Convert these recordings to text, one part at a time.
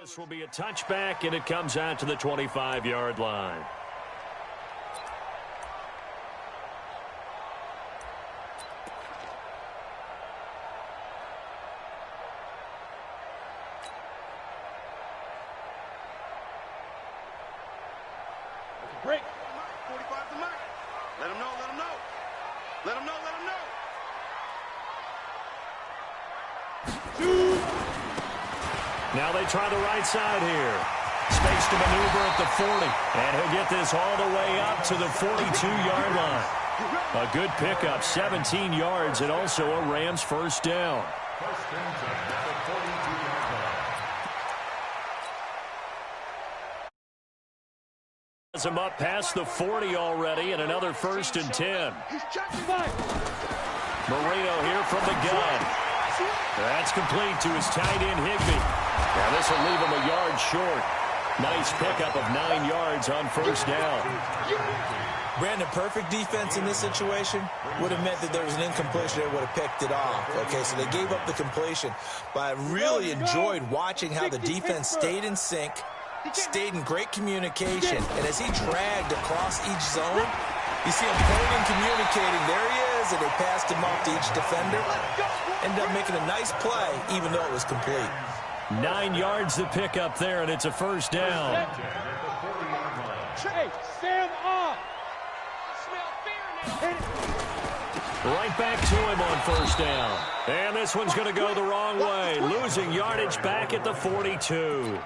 This will be a touchback, and it comes out to the 25-yard line. Break. 45 to Mike. Let him know, let him know. Let him know, let him know. Now they try the right side here. Space to maneuver at the 40. And he'll get this all the way up to the 42-yard line. A good pickup, 17 yards, and also a Rams first down. Him up past the 40 already, and another 1st and 10. Marino here from the gun. That's complete to his tight end, Higbee. Now this will leave him a yard short. Nice pickup of 9 yards on first down. Brandon, perfect defense in this situation would have meant that there was an incompletion. They would have picked it off. Okay, so they gave up the completion. But I really enjoyed watching how the defense stayed in sync, stayed in great communication. And as he dragged across each zone, you see him pointing, communicating. There he is, and they passed him off to each defender. Ended up making a nice play, even though it was complete. 9 yards to pick up there, and it's a first down. Hey, stand up. Right back to him on first down. And this one's going to go the wrong way. Losing yardage back at the 42.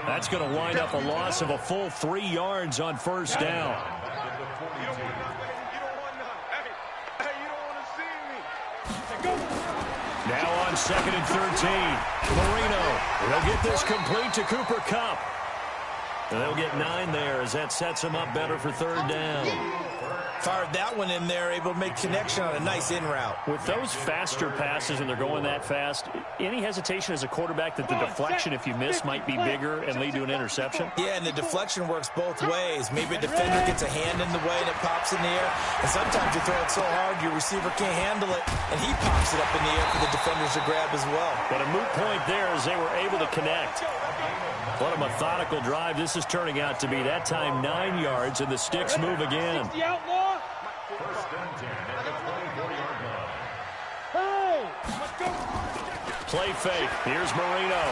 That's going to wind up a loss of a full 3 yards on first down. Now on 2nd and 13. Marino. They'll get this complete to Cooper Kupp. And they'll get 9 there as that sets him up better for 3rd down. Fired that one in there, able to make connection on a nice in route. With those faster passes and they're going that fast, any hesitation as a quarterback that the deflection, if you miss, might be bigger and lead to an interception? Yeah, and the deflection works both ways. Maybe a defender gets a hand in the way and it pops in the air. And sometimes you throw it so hard your receiver can't handle it, and he pops it up in the air for the defenders to grab as well. But a moot point there as they were able to connect. What a methodical drive this is turning out to be. That time 9 yards, and the sticks move again. Play fake. Here's Marino.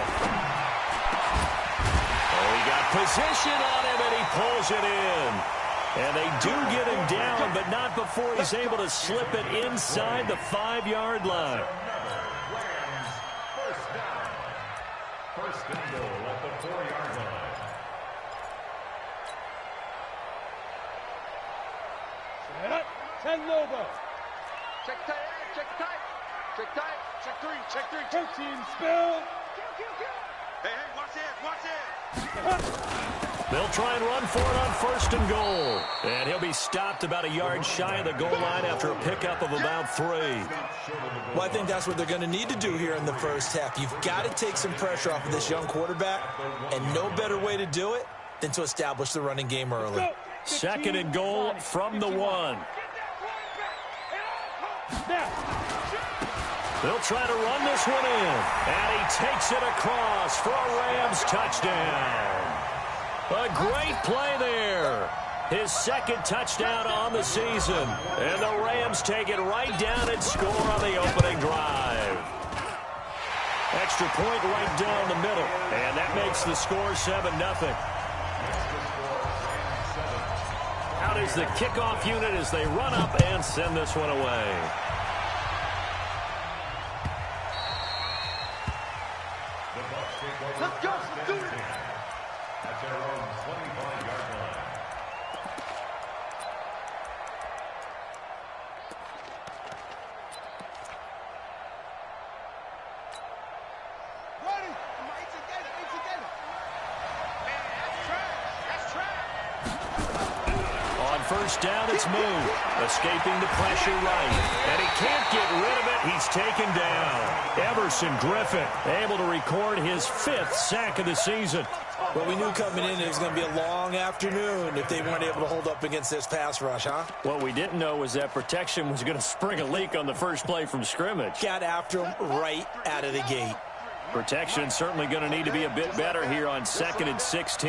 Oh, he got position on him, and he pulls it in. And they do get him down, but not before he's able to slip it inside the 5-yard line. First and goal at the 4-yard line. Set up. 10 Lobo. Check tight. Check tight. Check tight. Check 3. Check 3. 13 spill. Hey, watch it. Watch it. They'll try and run for it on 1st and goal. And he'll be stopped about a yard shy of the goal line after a pickup of about 3. Well, I think that's what they're going to need to do here in the first half. You've got to take some pressure off of this young quarterback, and no better way to do it than to establish the running game early. 2nd and goal from the 1. They'll try to run this one in. And he takes it across for a Rams touchdown. A great play there. His 2nd touchdown on the season. And the Rams take it right down and score on the opening drive. Extra point right down the middle. And that makes the score 7-0. Out is the kickoff unit as they run up and send this one away. Let's go. Let's do it. At their own 25-yard line. Ready. Eight together. Man, that's trash. On first down, it's Moon. Escaping the pressure right. And he can't get rid of it. He's taken down. Everson Griffin able to record his 5th sack of the season. Well, we knew coming in it was going to be a long afternoon if they weren't able to hold up against this pass rush, huh? What we didn't know was that protection was going to spring a leak on the first play from scrimmage. Got after him right out of the gate. Protection certainly going to need to be a bit better here on 2nd and 16.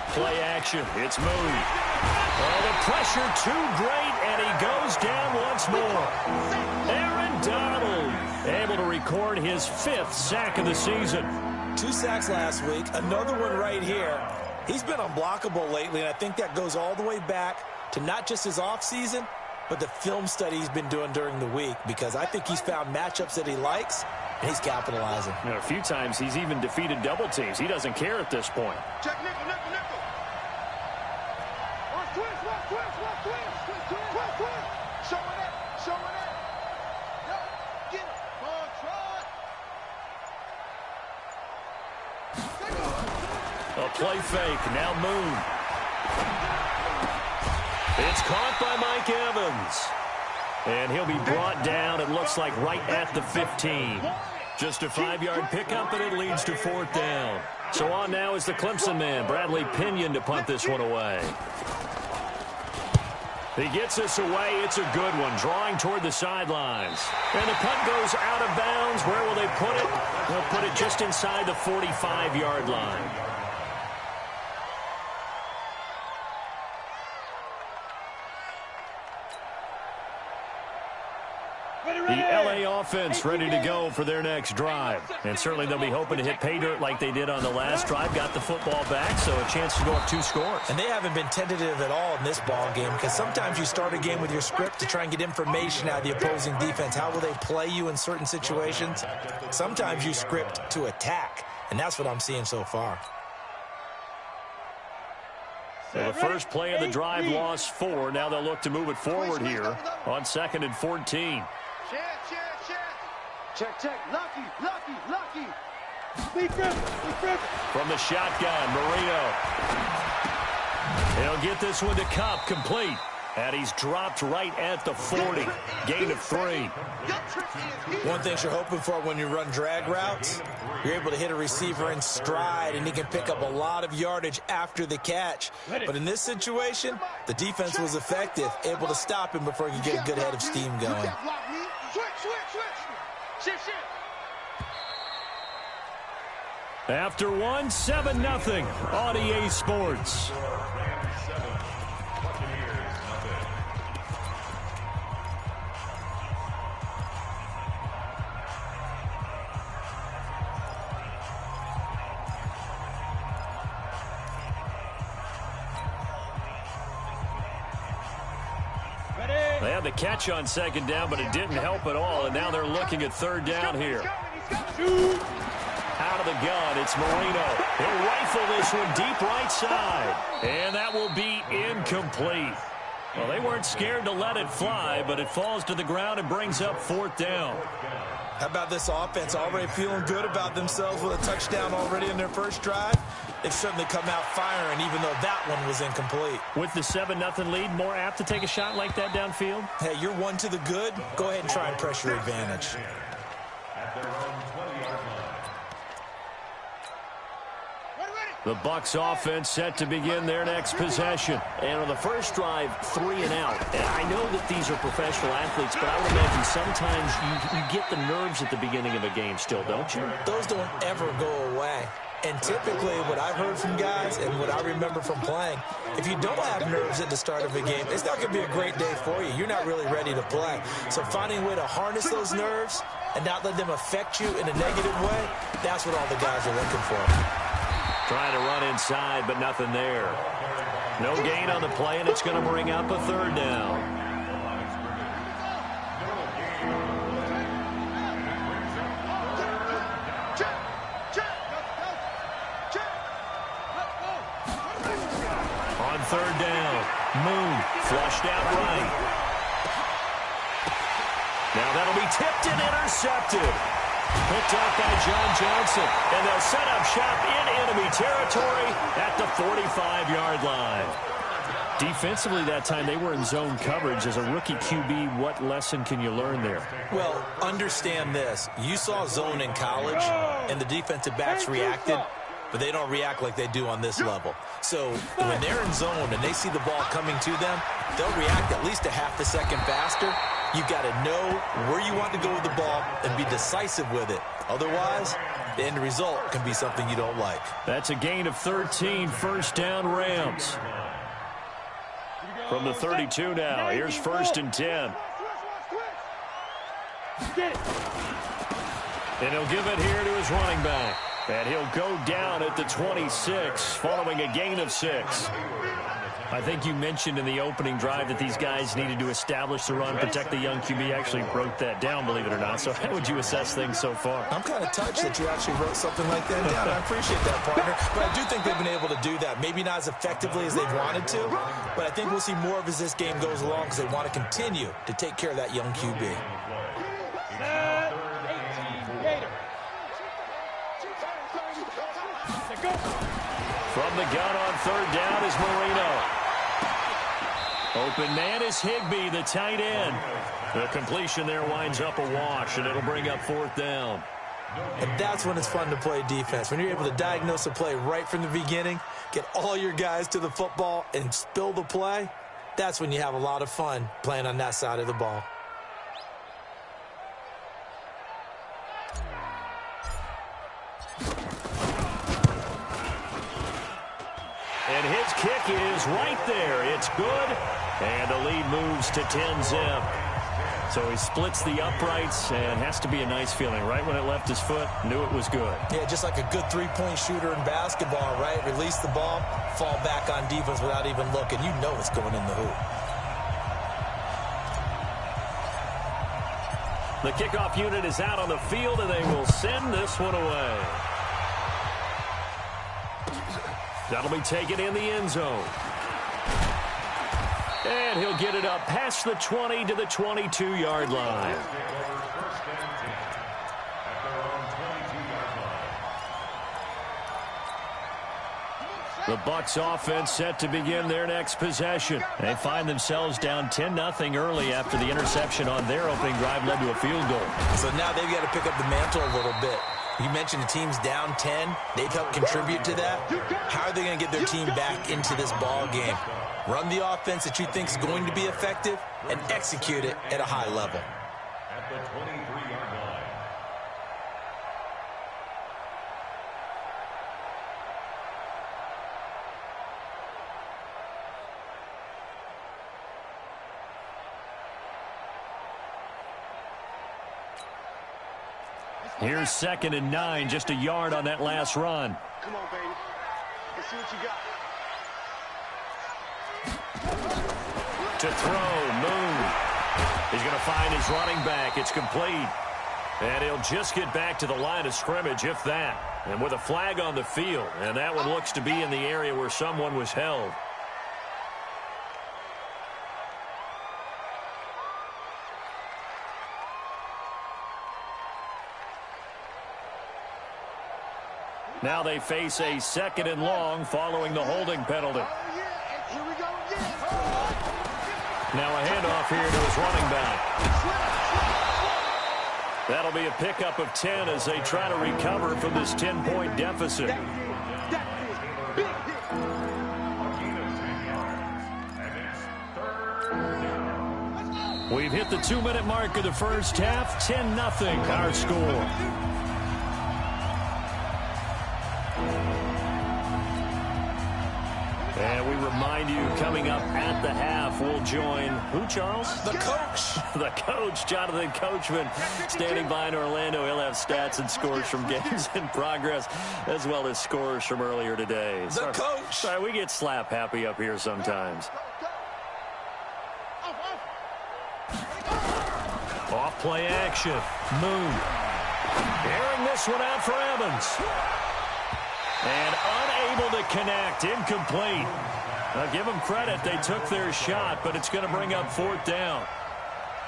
Play action. It's Moon. Oh, the pressure too great, and he goes down once more. Aaron Donald able to record his 5th sack of the season. 2 sacks last week, another one right here. He's been unblockable lately, and I think that goes all the way back to not just his offseason, but the film study he's been doing during the week, because I think he's found matchups that he likes, and he's capitalizing. You know, a few times he's even defeated double teams. He doesn't care at this point. Check nickel, nickel, nickel. Watch twist, watch twist, watch twist. Twist, twist. Showing it, showing it. Yo, get it. Ball trot. A play fake. Now Moon. It's caught by Mike Evans. And he'll be brought down, it looks like, right at the 15. Just a 5-yard pickup, and it leads to 4th down. So on now is the Clemson man, Bradley Pinion, to punt this one away. He gets this away. It's a good one, drawing toward the sidelines. And the punt goes out of bounds. Where will they put it? They'll put it just inside the 45-yard line. The LA offense ready to go for their next drive. And certainly they'll be hoping to hit pay dirt like they did on the last drive. Got the football back, so a chance to go up 2 scores. And they haven't been tentative at all in this ball game, because sometimes you start a game with your script to try and get information out of the opposing defense. How will they play you in certain situations? Sometimes you script to attack, and that's what I'm seeing so far. So the first play of the drive lost 4. Now they'll look to move it forward here on 2nd and 14. Check, check. Lucky, lucky, lucky. From the shotgun, Marino. He'll get this one to Kupp, complete. And he's dropped right at the 40. Gain of 3. One thing you're hoping for when you run drag routes, you're able to hit a receiver in stride, and he can pick up a lot of yardage after the catch. But in this situation, the defense was effective, able to stop him before he could get a good head of steam going. After one, 7-0 on EA Sports. They had the catch on 2nd down, but it didn't help at all, and now they're looking at 3rd down here. Out of the gun, it's Marino. He'll rifle this one deep right side, and that will be incomplete. Well, they weren't scared to let it fly, but it falls to the ground and brings up 4th down. How about this offense already feeling good about themselves with a touchdown already in their first drive? They've certainly come out firing, even though that one was incomplete. With the 7-0 lead, more apt to take a shot like that downfield? Hey, you're 1 to the good. Go ahead and try and press your advantage. The Bucs offense set to begin their next possession. And on the first drive, 3 and out. And I know that these are professional athletes, but I would imagine sometimes you get the nerves at the beginning of a game still, don't you? Those don't ever go away. And typically what I've heard from guys and what I remember from playing, if you don't have nerves at the start of a game, it's not going to be a great day for you. You're not really ready to play. So finding a way to harness those nerves and not let them affect you in a negative way, that's what all the guys are looking for. Trying to run inside, but nothing there. No gain on the play, and it's going to bring up a 3rd down. On 3rd down, Moon flushed out right. Now that'll be tipped and intercepted. Picked up by John Johnson, and they'll set up shop in enemy territory at the 45-yard line. Defensively that time, they were in zone coverage. As a rookie QB, what lesson can you learn there? Well, understand this. You saw zone in college, and the defensive backs reacted, but they don't react like they do on this level. So when they're in zone and they see the ball coming to them, they'll react at least a half a second faster. You've got to know where you want to go with the ball and be decisive with it. Otherwise, the end result can be something you don't like. That's a gain of 13, first down Rams. From the 32 now, here's 1st and 10. And he'll give it here to his running back. And he'll go down at the 26 following a gain of 6. I think you mentioned in the opening drive that these guys needed to establish the run, protect the young QB. Actually wrote that down, believe it or not. So how would you assess things so far? I'm kind of touched that you actually wrote something like that down. I appreciate that, partner. But I do think they've been able to do that. Maybe not as effectively as they've wanted to, but I think we'll see more of as this game goes along because they want to continue to take care of that young QB. From the gun on 3rd down is Marino. Open man is Higbee, the tight end. The completion there winds up a wash, and it'll bring up 4th down. And that's when it's fun to play defense. When you're able to diagnose a play right from the beginning, get all your guys to the football, and spill the play, that's when you have a lot of fun playing on that side of the ball. And his kick is right there. It's good. And the lead moves to 10-zip. So he splits the uprights and has to be a nice feeling. Right when it left his foot, knew it was good. Yeah, just like a good three-point shooter in basketball, right? Release the ball, fall back on defense without even looking. You know it's going in the hoop. The kickoff unit is out on the field, and they will send this one away. That'll be taken in the end zone. And he'll get it up past the 20 to the 22-yard line. The Bucs offense set to begin their next possession. They find themselves down 10-0 early after the interception on their opening drive led to a field goal. So now they've got to pick up the mantle a little bit. You mentioned the team's down 10. They've helped contribute to that. How are they going to get their team back into this ball game? Run the offense that you think is going to be effective and execute it at a high level. At the 23-yard line. Here's 2nd and 9, just a yard on that last run. Come on, baby. Let's see what you got. To throw, Moon. He's going to find his running back. It's complete. And he'll just get back to the line of scrimmage, if that. And with a flag on the field. And that one looks to be in the area where someone was held. Now they face a 2nd and long following the holding penalty. Here we go again. Now a handoff here to his running back. That'll be a pickup of 10 as they try to recover from this 10-point deficit. We've hit the 2-minute mark of the first half. 10-0 our score. And we remind you, coming up at the half, we'll join who, Charles? The coach. The coach, Jonathan Coachman, standing by in Orlando. He'll have stats and scores from games in progress, as well as scores from earlier today. The coach. Sorry, we get slap happy up here sometimes. Off play action. Moon. Airing this one out for Evans. And unable to connect. Incomplete. Now give them credit. They took their shot, but it's going to bring up 4th down.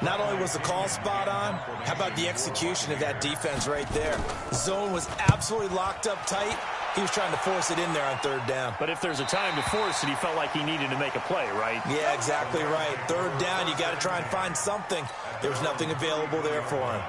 Not only was the call spot on, how about the execution of that defense right there? Zone was absolutely locked up tight. He was trying to force it in there on 3rd down. But if there's a time to force it, he felt like he needed to make a play, right? Yeah, exactly right. 3rd down, you got to try and find something. There's nothing available there for him.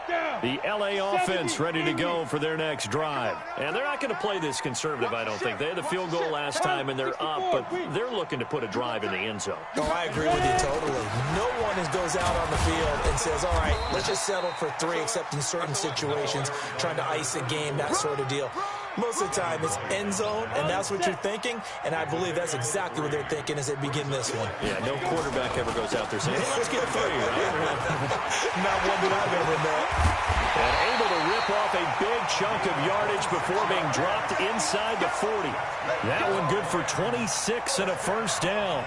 The LA offense ready to go for their next drive. And they're not going to play this conservative, I don't think. They had the field goal last time, and they're up, but they're looking to put a drive in the end zone. No, I agree with you totally. No one goes out on the field and says, all right, let's just settle for 3, except in certain situations, trying to ice a game, that sort of deal. Most of the time, it's end zone, and that's what you're thinking, and I believe that's exactly what they're thinking as they begin this one. Yeah, no quarterback ever goes out there saying, hey, let's get 3, right? Not one that I've ever met. And able to rip off a big chunk of yardage before being dropped inside the 40. That one good for 26 and a first down.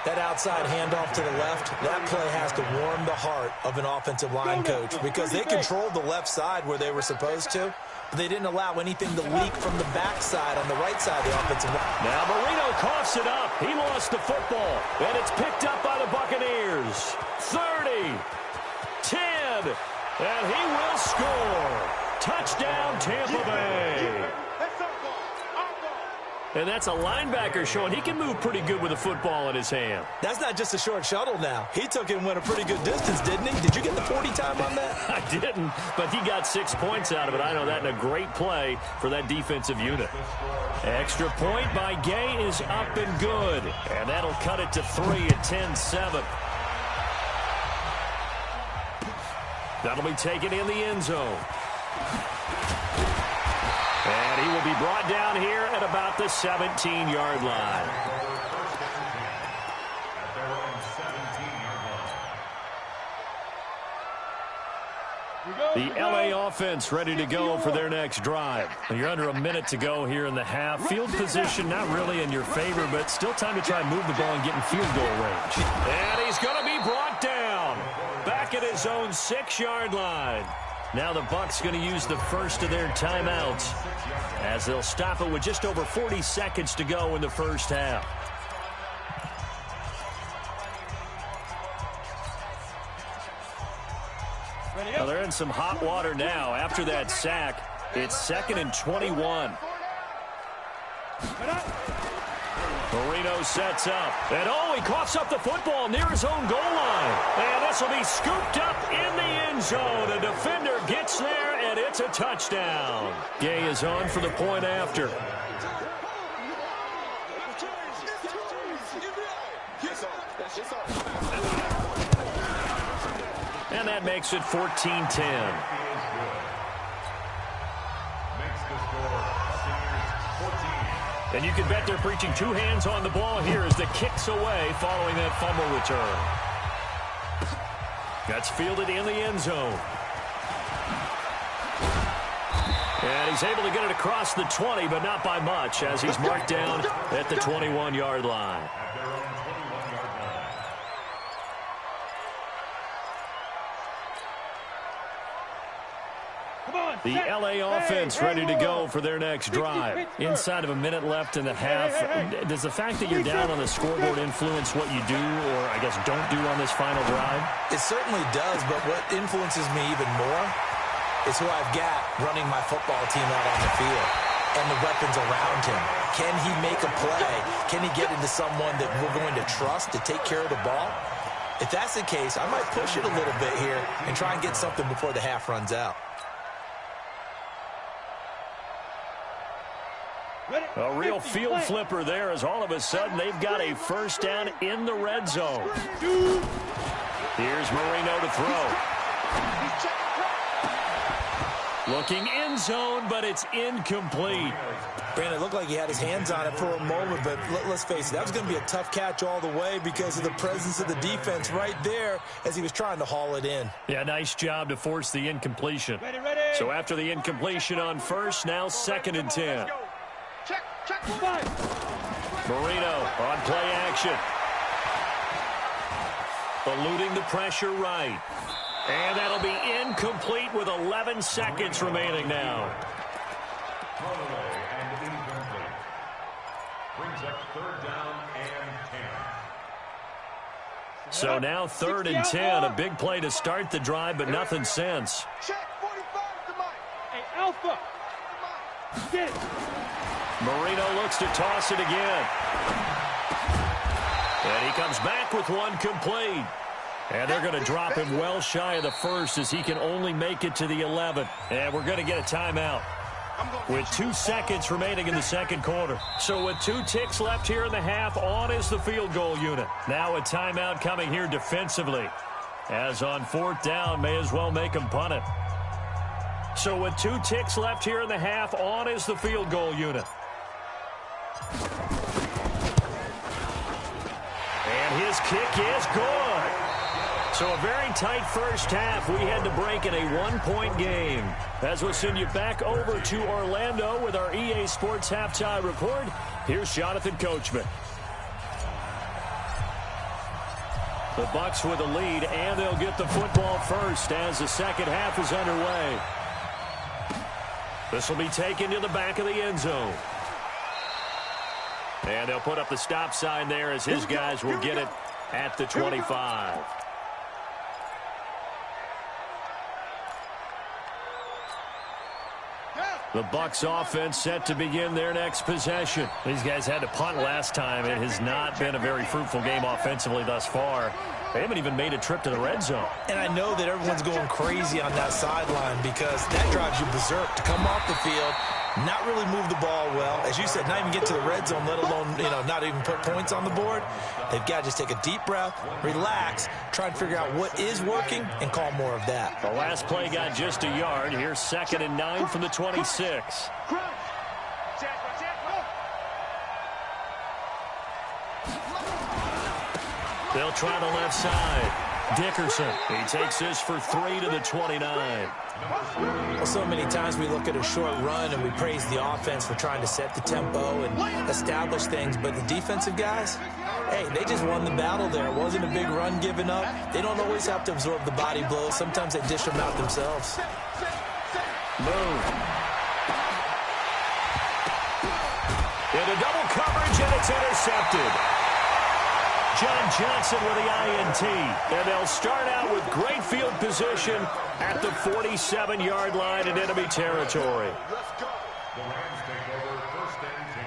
That outside handoff to the left, that play has to warm the heart of an offensive line coach because they controlled the left side where they were supposed to, but they didn't allow anything to leak from the backside on the right side of the offensive line. Now Marino coughs it up. He lost the football, and it's picked up by the Buccaneers. 30, 10, and he will score. Touchdown, Tampa Bay. And that's a linebacker showing he can move pretty good with a football in his hand. That's not just a short shuttle now. He took it and went a pretty good distance, didn't he? Did you get the 40 time on that? I didn't, but he got 6 points out of it. I know that, and a great play for that defensive unit. Extra point by Gay is up and good. And that'll cut it to 3 at 10-7. That'll be taken in the end zone. And he will be brought down here at about the 17-yard line. The LA offense ready to go for their next drive. You're under a minute to go here in the half. Field position not really in your favor, but still time to try and move the ball and get in field goal range. And he's going to be brought down back at his own 6-yard line. Now the Bucs going to use the first of their timeouts as they'll stop it with just over 40 seconds to go in the first half. Well, they're in some hot water now. After that sack, it's 2nd and 21. Marino sets up. And he coughs up the football near his own goal line. And this will be scooped up in the end zone. A defender gets there, and it's a touchdown. Gay is on for the point after. And that makes it 14-10. And you can bet they're preaching 2 hands on the ball here as the kick's away following that fumble return. That's fielded in the end zone. And he's able to get it across the 20, but not by much, as he's marked down at the 21-yard line. The LA offense ready to go for their next drive. Inside of a minute left in the half. Does the fact that you're down on the scoreboard influence what you do, or I guess don't do on this final drive? It certainly does, but what influences me even more is who I've got running my football team out on the field and the weapons around him. Can he make a play? Can he get into someone that we're going to trust to take care of the ball? If that's the case, I might push it a little bit here and try and get something before the half runs out. A real field flipper there, as all of a sudden they've got a first down in the red zone. Here's Marino to throw. Looking end zone, but it's incomplete. Brandon, it looked like he had his hands on it for a moment, but let's face it, that was going to be a tough catch all the way because of the presence of the defense right there as he was trying to haul it in. Yeah, nice job to force the incompletion. So after the incompletion on first, now 2nd and 10. Marino on play action. Eluding the pressure right. And that'll be incomplete with 11 seconds remaining now. Brings up 3rd down and 10. So now 3rd and 10. A big play to start the drive, but nothing since. Check 45 to Mike. Hey, Alpha. Get it. Marino looks to toss it again. And he comes back with one complete. And they're going to drop him well shy of the first as he can only make it to the 11. And we're going to get a timeout with 2 seconds remaining in the second quarter. So with 2 ticks left here in the half, on is the field goal unit. Now a timeout coming here defensively. As on 4th down, may as well make him punt it. So with 2 ticks left here in the half, on is the field goal unit. And his kick is good. So a very tight first half. We had to break in a 1-point game. As we'll send you back over to Orlando with our EA Sports Halftime Report, here's Jonathan Coachman. The Bucs with a lead, and they'll get the football first as the second half is underway. This will be taken to the back of the end zone. And they'll put up the stop sign there as his guys will get it at the 25. The Bucs offense set to begin their next possession. These guys had to punt last time. It has not been a very fruitful game offensively thus far. They haven't even made a trip to the red zone. And I know that everyone's going crazy on that sideline because that drives you berserk to come off the field, not really move the ball well. As you said, not even get to the red zone, let alone, not even put points on the board. They've got to just take a deep breath, relax, try and figure out what is working, and call more of that. The last play got just a yard. Here's 2nd and 9 from the 26. They'll try the left side. Dickerson, he takes this for 3 to the 29. Well, so many times we look at a short run and we praise the offense for trying to set the tempo and establish things, but the defensive guys, hey, they just won the battle there. It wasn't a big run given up. They don't always have to absorb the body blows. Sometimes they dish them out themselves. Move. Into double coverage, and it's intercepted. John Johnson with the INT. And they'll start out with great field position at the 47-yard line in enemy territory. The Rams take over 1st and 10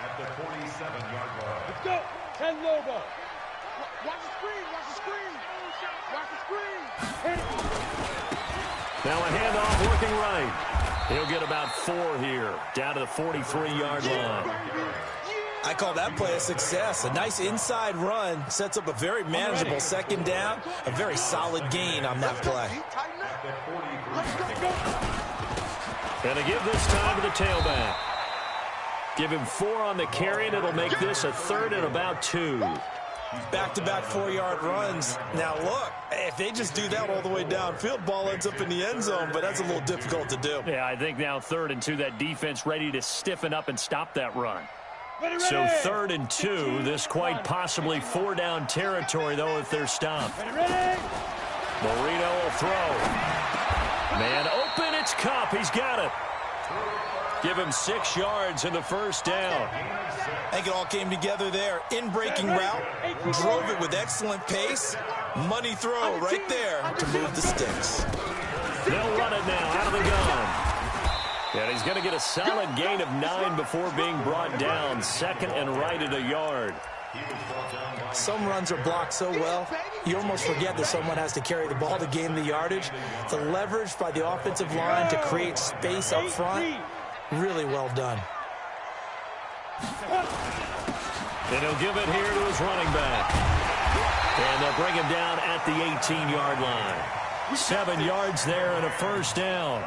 at the 47-yard line. Let's go. 10 low ball. Watch the screen. Watch the screen. Watch the screen. Now a handoff working right. He'll get about 4 here, down to the 43-yard line. I call that play a success. A nice inside run sets up a very manageable 2nd down, a very solid gain on that play. And to give this time to the tailback. Give him 4 on the carry, and it'll make this a 3rd and about 2. Back-to-back 4-yard runs. Now, look, if they just do that all the way downfield, ball ends up in the end zone, but that's a little difficult to do. Yeah, I think now 3rd and 2, that defense ready to stiffen up and stop that run. So 3rd and 2, this quite possibly 4-down territory, though, if they're stopped. Marino will throw. Man open, it's Kupp. He's got it. Give him 6 yards in the 1st down. I think it all came together there. In-breaking route, drove it with excellent pace. Money throw right there to move the sticks. They'll run it now out of the gun. And he's going to get a solid gain of 9 before being brought down. 2nd and right at a yard. Some runs are blocked so well, you almost forget that someone has to carry the ball to gain the yardage. The leverage by the offensive line to create space up front, really well done. And he'll give it here to his running back. And they'll bring him down at the 18-yard line. 7 yards there and a 1st down.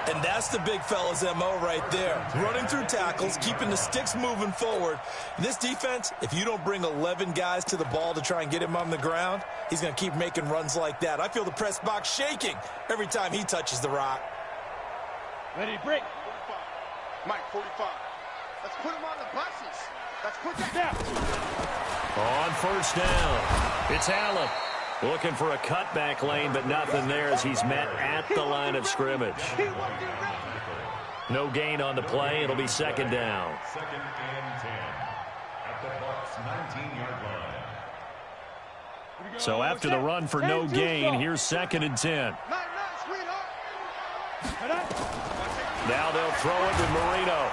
And that's the big fella's MO right there. Running through tackles, keeping the sticks moving forward. This defense, if you don't bring 11 guys to the ball to try and get him on the ground, he's going to keep making runs like that. I feel the press box shaking every time he touches the rock. Ready, break. 45. Mike, 45. Let's put him on the buses. Let's put that On 1st down, it's Allen. Looking for a cutback lane, but nothing there as he's met at the line of scrimmage. No gain on the play. It'll be 2nd down. 2nd and 10 at the Bucs 19-yard line. So after the run for no gain, here's 2nd and 10. Now they'll throw it with Marino.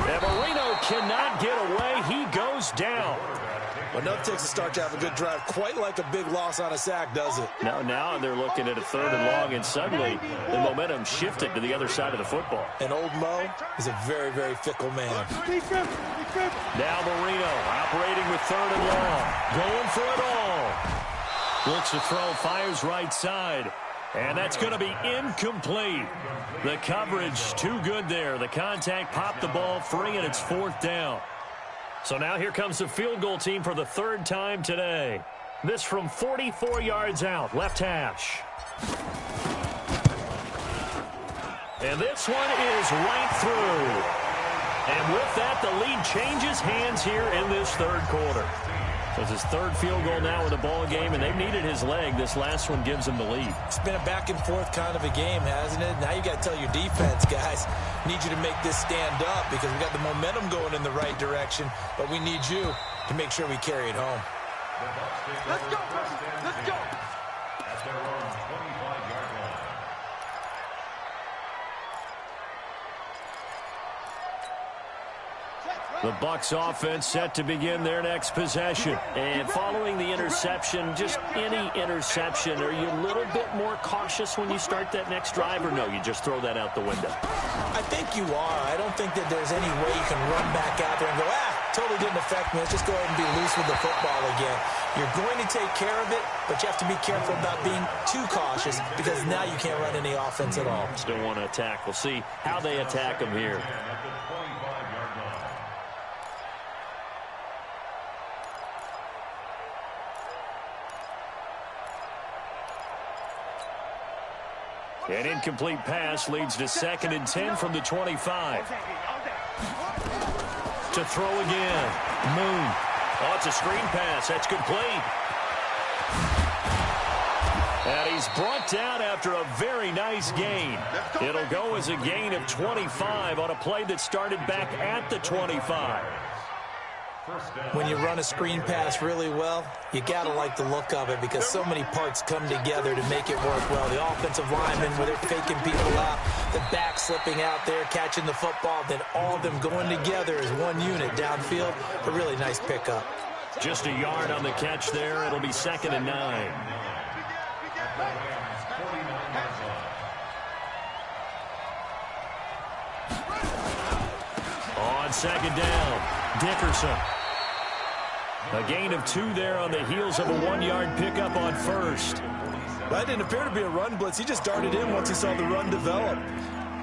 And Marino cannot get away. He goes down. Well, enough takes a start to have a good drive. Quite like a big loss on a sack, does it? Now they're looking at a 3rd and long, and suddenly the momentum shifted to the other side of the football. And old Mo is a very, very fickle man. Now Marino operating with 3rd and long. Going for it all. Looks to throw, fires right side. And that's going to be incomplete. The coverage too good there. The contact popped the ball free, and it's 4th down. So now here comes the field goal team for the 3rd time today. This from 44 yards out, left hash. And this one is right through. And with that, the lead changes hands here in this 3rd quarter. So it's his 3rd field goal now in the ball game, and they've needed his leg. This last one gives him the lead. It's been a back-and-forth kind of a game, hasn't it? Now you got to tell your defense, guys, need you to make this stand up because we got the momentum going in the right direction, but we need you to make sure we carry it home. Let's go, let's go. At their own 25-yard line. The Bucs offense set to begin their next possession. And following the interception, just any interception, are you a little bit more cautious when you start that next drive, or no, you just throw that out the window? I think you are. I don't think that there's any way you can run back out there and go, totally didn't affect me. Let's just go ahead and be loose with the football again. You're going to take care of it, but you have to be careful about being too cautious because now you can't run any offense at all. Still want to attack. We'll see how they attack them here. At the 25-yard line. An incomplete pass leads to 2nd and 10 from the 25. To throw again. Moon. Oh, it's a screen pass. That's complete. And he's brought down after a very nice gain. It'll go as a gain of 25 on a play that started back at the 25. When you run a screen pass really well, you got to like the look of it because so many parts come together to make it work well. The offensive linemen, where they're faking people out, the back slipping out there, catching the football, then all of them going together as one unit downfield. A really nice pickup. Just a yard on the catch there. It'll be 2nd and 9. On 2nd down, Dickerson. A gain of 2 there on the heels of a 1-yard pickup on 1st. That didn't appear to be a run blitz. He just darted in once he saw the run develop.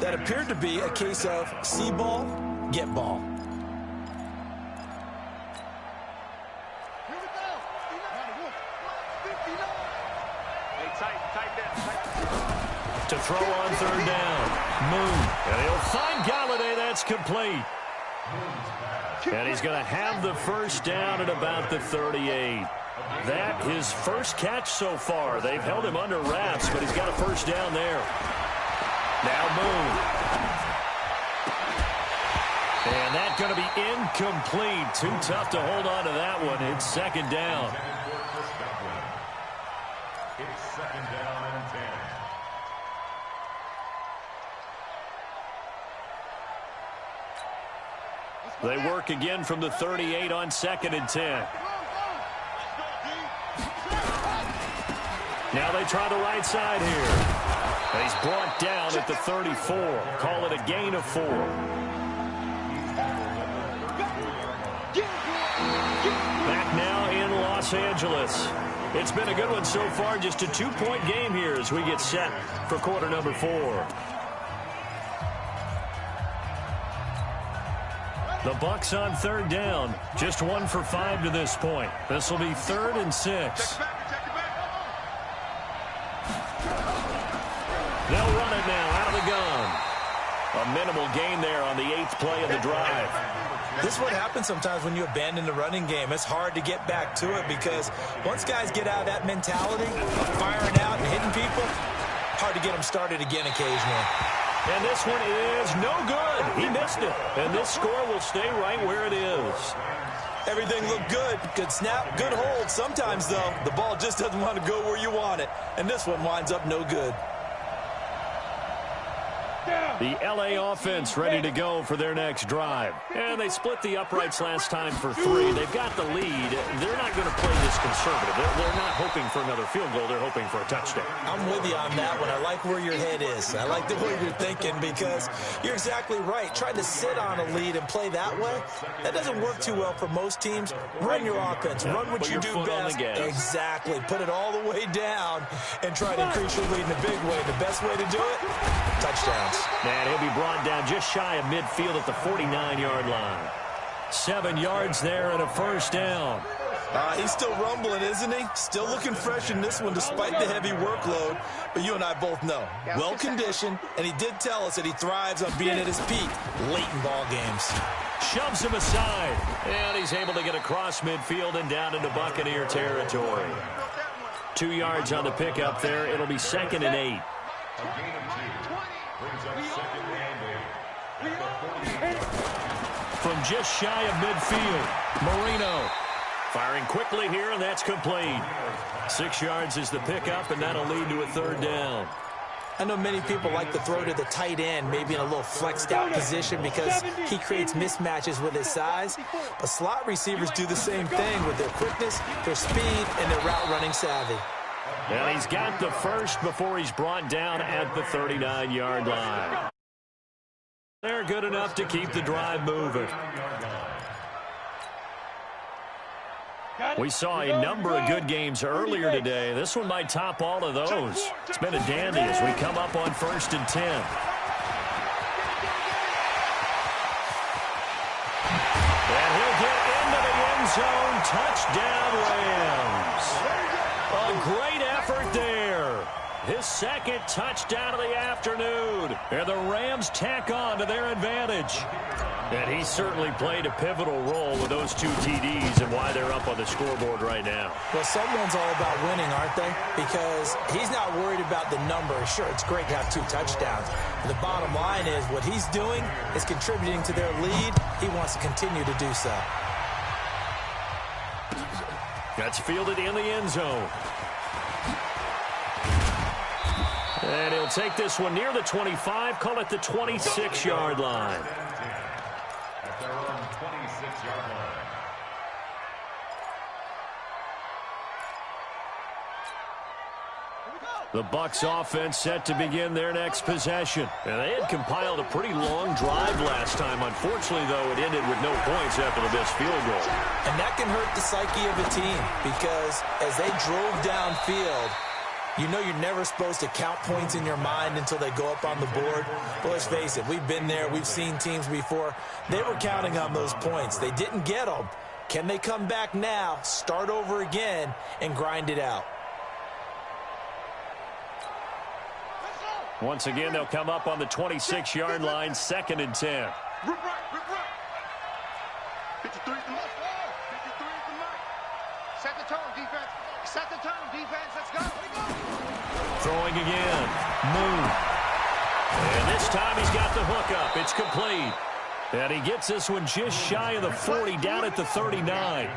That appeared to be a case of see ball, get ball. Here we go. Hey, tight. To throw on 3rd down, Moon. And he'll find Galladay. That's complete. And he's going to have the 1st down at about the 38. That his first catch so far. They've held him under wraps, but he's got a 1st down there. Now Moon. And that's going to be incomplete. Too tough to hold on to that one. It's 2nd down. It's 2nd down and 10. They work again from the 38 on 2nd and 10. Now they try the right side here. And he's brought down at the 34. Call it a gain of 4. Back now in Los Angeles. It's been a good one so far. Just a 2-point game here as we get set for quarter number 4. The Bucs on 3rd down. Just 1 for 5 to this point. This will be 3rd and 6. They'll run it now out of the gun. A minimal gain there on the 8th play of the drive. This is what happens sometimes when you abandon the running game. It's hard to get back to it because once guys get out of that mentality of firing out and hitting people, hard to get them started again occasionally. And this one is no good. He missed it. And this score will stay right where it is. Everything looked good. Good snap, good hold. Sometimes, though, the ball just doesn't want to go where you want it. And this one winds up no good. The LA offense ready to go for their next drive. And they split the uprights last time for 3. They've got the lead. They're not going to play this conservative. They're not hoping for another field goal. They're hoping for a touchdown. I'm with you on that one. I like where your head is. I like the way you're thinking because you're exactly right. Trying to sit on a lead and play that way, that doesn't work too well for most teams. Run your offense. Run what you do best. Exactly. Put it all the way down and try to increase your lead in a big way. The best way to do it, touchdowns. And he'll be brought down just shy of midfield at the 49-yard line. 7 yards there and a first down. He's still rumbling, isn't he? Still looking fresh in this one despite the heavy workload. But you and I both know, well-conditioned, and he did tell us that he thrives on being at his peak late in ball games. Shoves him aside, and he's able to get across midfield and down into Buccaneer territory. 2 yards on the pickup there. It'll be 2nd and 8. A gain of 2 brings up 2nd and 8 at the 48. From just shy of midfield, Marino firing quickly here, and that's complete. 6 yards is the pickup, and that'll lead to a 3rd down. I know many people like to throw to the tight end, maybe in a little flexed out position because he creates mismatches with his size. But slot receivers do the same thing with their quickness, their speed, and their route running savvy. And he's got the first before he's brought down at the 39-yard line. They're good enough to keep the drive moving. We saw a number of good games earlier today. This one might top all of those. It's been a dandy as we come up on 1st and 10. And he'll get into the end zone. Touchdown, Rams. A great effort there. His 2nd touchdown of the afternoon. And the Rams tack on to their advantage. And he certainly played a pivotal role with those 2 TDs and why they're up on the scoreboard right now. Well, someone's all about winning, aren't they? Because he's not worried about the number. Sure, it's great to have 2 touchdowns. But the bottom line is what he's doing is contributing to their lead. He wants to continue to do so. That's fielded in the end zone. And he'll take this one near the 25, call it the 26-yard line. At their own 26-yard line. The Bucs offense set to begin their next possession. And they had compiled a pretty long drive last time. Unfortunately, though, it ended with no points after the missed field goal. And that can hurt the psyche of a team because as they drove downfield, you know you're never supposed to count points in your mind until they go up on the board. But let's face it, we've been there. We've seen teams before. They were counting on those points. They didn't get them. Can they come back now, start over again, and grind it out? Once again, they'll come up on the 26-yard line, 2nd and 10. 53 is the mark. 53 is the mark. Set the tone, defense. Set the tone, defense. Let's go. Throwing again. Moon. And this time he's got the hook up. It's complete. And he gets this one just shy of the 40, down at the 39.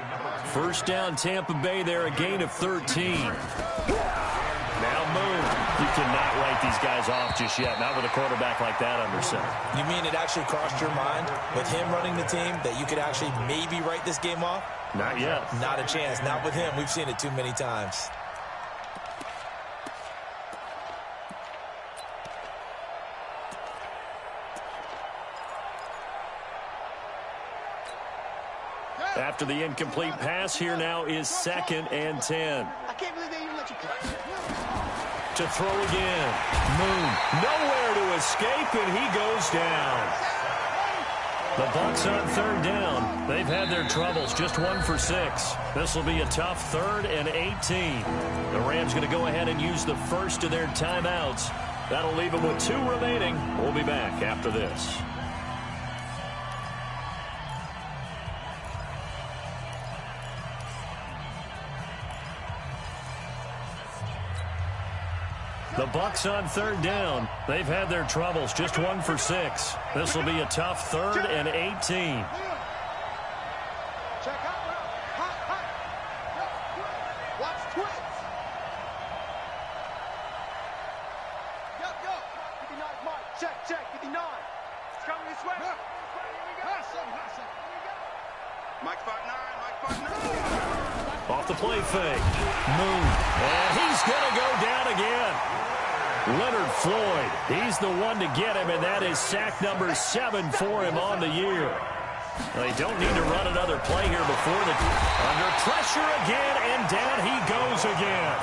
First down, Tampa Bay there, a gain of 13. Now Moon. You cannot write these guys off just yet, not with a quarterback like that under center. You mean it actually crossed your mind with him running the team that you could actually maybe write this game off? Not yet. Not a chance. Not with him. We've seen it too many times. After the incomplete pass, here now is 2nd and 10. I can't believe they even let you play. To throw again. Moon. Nowhere to escape, and he goes down. The Bucs on 3rd down. They've had their troubles, just 1 for 6. This will be a tough 3rd and 18. The Rams going to go ahead and use the first of their timeouts. That'll leave them with 2 remaining. We'll be back after this. The Bucs on 3rd down. They've had their troubles, just 1 for 6. This will be a tough 3rd and 18. Check out. Hot. Watch twins. Yo. 59 mark. Check. 59. Mike 5'9", Off the play fake. Moon. And he's going to go down again. Leonard Floyd, he's the one to get him, and that is sack number 7 for him on the year. They don't need to run another play here before the... Under pressure again, and down he goes again.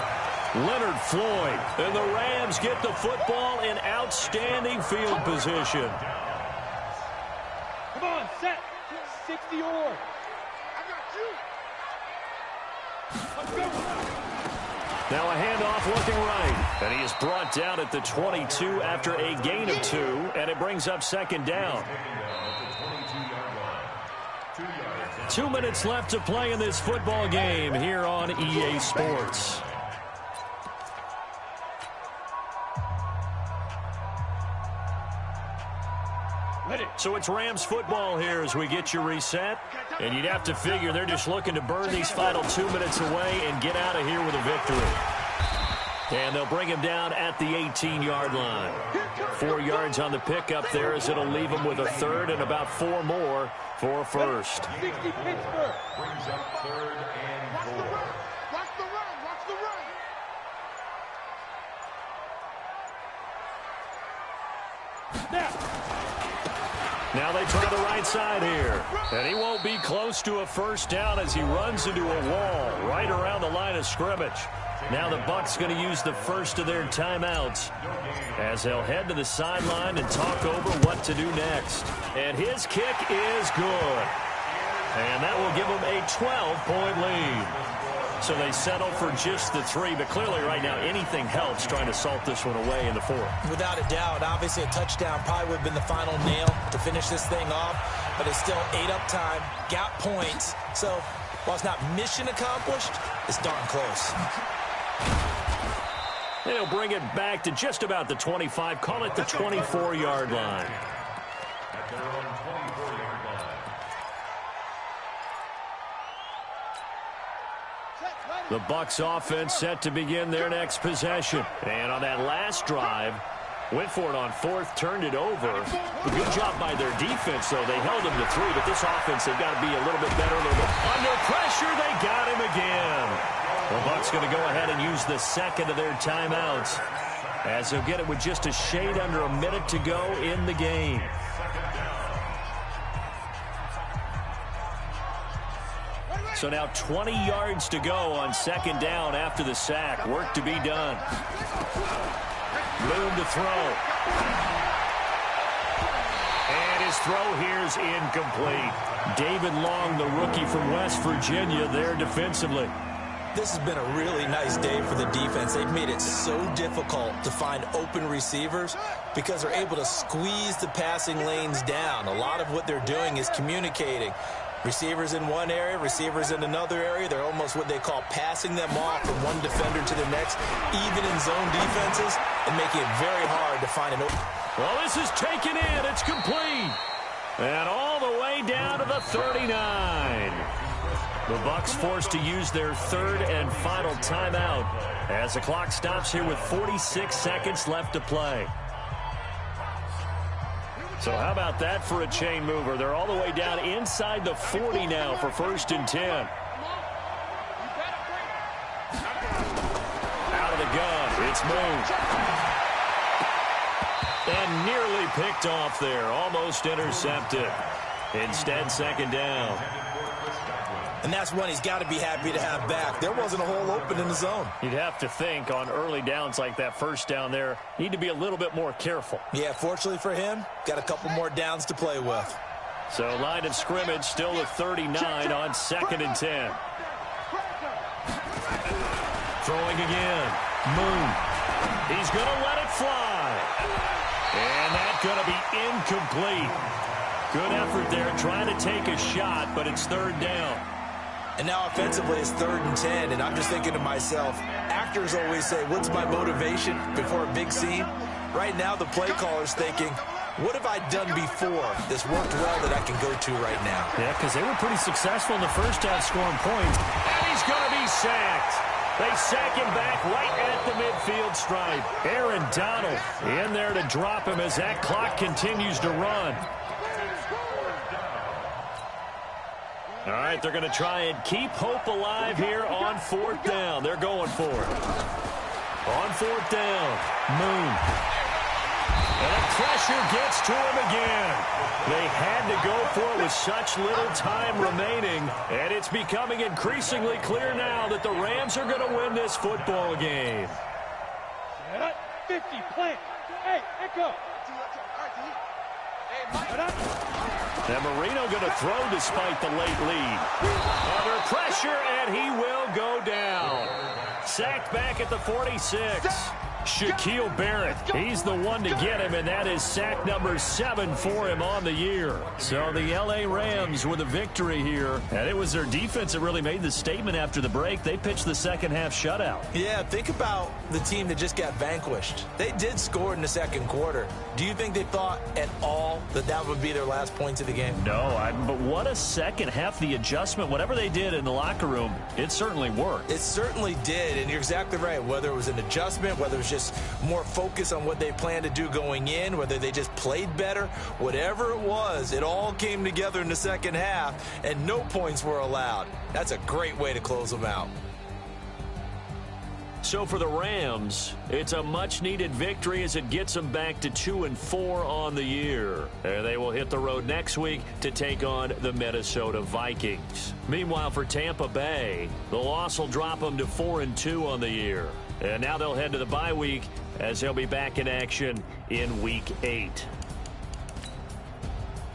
Leonard Floyd, and the Rams get the football in outstanding field position. Come on, set. 60 or. Now a handoff looking right, and he is brought down at the 22 after a gain of 2, and it brings up second down. 2 minutes left to play in this football game here on EA Sports. So it's Rams football here as we get you reset. And you'd have to figure they're just looking to burn these final 2 minutes away and get out of here with a victory. And they'll bring him down at the 18-yard line. 4 yards on the pickup there as it'll leave him with a third and about 4 more for a first. 60 Pittsburgh. Brings up 3rd and 4. Watch the run. Watch the run. Now they try the right side here. And he won't be close to a first down as he runs into a wall right around the line of scrimmage. Now the Bucs going to use the first of their timeouts as they'll head to the sideline and talk over what to do next. And his kick is good. And that will give them a 12-point lead. So they settle for just the 3, but clearly right now anything helps trying to salt this one away in the 4th. Without a doubt, obviously a touchdown probably would have been the final nail to finish this thing off, but it's still 8 up time, got points. So while it's not mission accomplished, it's darn close. They'll bring it back to just about the 25, call it the 24-yard line. At their own 24-yard line. The Bucs offense set to begin their next possession. And on that last drive, went for it on 4th, turned it over. A good job by their defense, though. They held him to 3, but this offense, they've got to be a little bit better. A little bit under pressure, they got him again. The Bucs going to go ahead and use the second of their timeouts as they'll get it with just a shade under a minute to go in the game. So now 20 yards to go on second down after the sack. Work to be done. Moon to throw. And his throw here is incomplete. David Long, the rookie from West Virginia, there defensively. This has been a really nice day for the defense. They've made it so difficult to find open receivers because they're able to squeeze the passing lanes down. A lot of what they're doing is communicating. Receivers in one area, receivers in another area. They're almost what they call passing them off from one defender to the next, even in zone defenses, and making it very hard to find an open. Well, this is taken in. It's complete. And all the way down to the 39. The Bucs forced to use their 3rd and final timeout as the clock stops here with 46 seconds left to play. So how about that for a chain mover? They're all the way down inside the 40 now for 1st and 10. Out of the gun, it's Moon. And nearly picked off there, almost intercepted. Instead, second down. And that's one he's got to be happy to have back. There wasn't a hole open in the zone. You'd have to think on early downs like that first down there, need to be a little bit more careful. Yeah, fortunately for him, got a couple more downs to play with. So line of scrimmage still at 39 on 2nd and 10. Throwing again. Moon. He's going to let it fly. And that's going to be incomplete. Good effort there trying to take a shot, but it's 3rd down. And now offensively it's 3rd and 10, and I'm just thinking to myself, actors always say, what's my motivation before a big scene? Right now the play caller's thinking, what have I done before that's worked well that I can go to right now? Yeah, because they were pretty successful in the first half scoring points. And he's going to be sacked. They sack him back right at the midfield stripe. Aaron Donald in there to drop him as that clock continues to run. All right, they're going to try and keep hope alive here on 4th down. They're going for it. On 4th down, Moon. And pressure gets to him again. They had to go for it with such little time remaining, and it's becoming increasingly clear now that the Rams are going to win this football game. 50, plant. Hey, echo. And Marino going to throw despite the late lead. Under pressure, and he will go down. Sacked back at the 46. Shaquille Barrett, he's the one to get him, and that is sack number 7 for him on the year. So the L.A. Rams with a victory here, and it was their defense that really made the statement after the break. They pitched the second-half shutout. Yeah, think about the team that just got vanquished. They did score in the second quarter. Do you think they thought at all that that would be their last points of the game? No, but what a second half. The adjustment, whatever they did in the locker room, it certainly worked. It certainly did, and you're exactly right. Whether it was an adjustment, whether it was just more focus on what they planned to do going in, whether they just played better, whatever it was, it all came together in the second half, and no points were allowed. That's a great way to close them out. So for the Rams, it's a much-needed victory as it gets them back to 2-4 on the year. And they will hit the road next week to take on the Minnesota Vikings. Meanwhile, for Tampa Bay, the loss will drop them to 4-2 on the year. And now they'll head to the bye week as they'll be back in action in Week 8.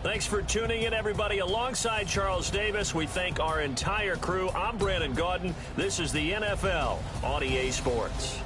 Thanks for tuning in, everybody. Alongside Charles Davis, we thank our entire crew. I'm Brandon Gaudin. This is the NFL on EA Sports.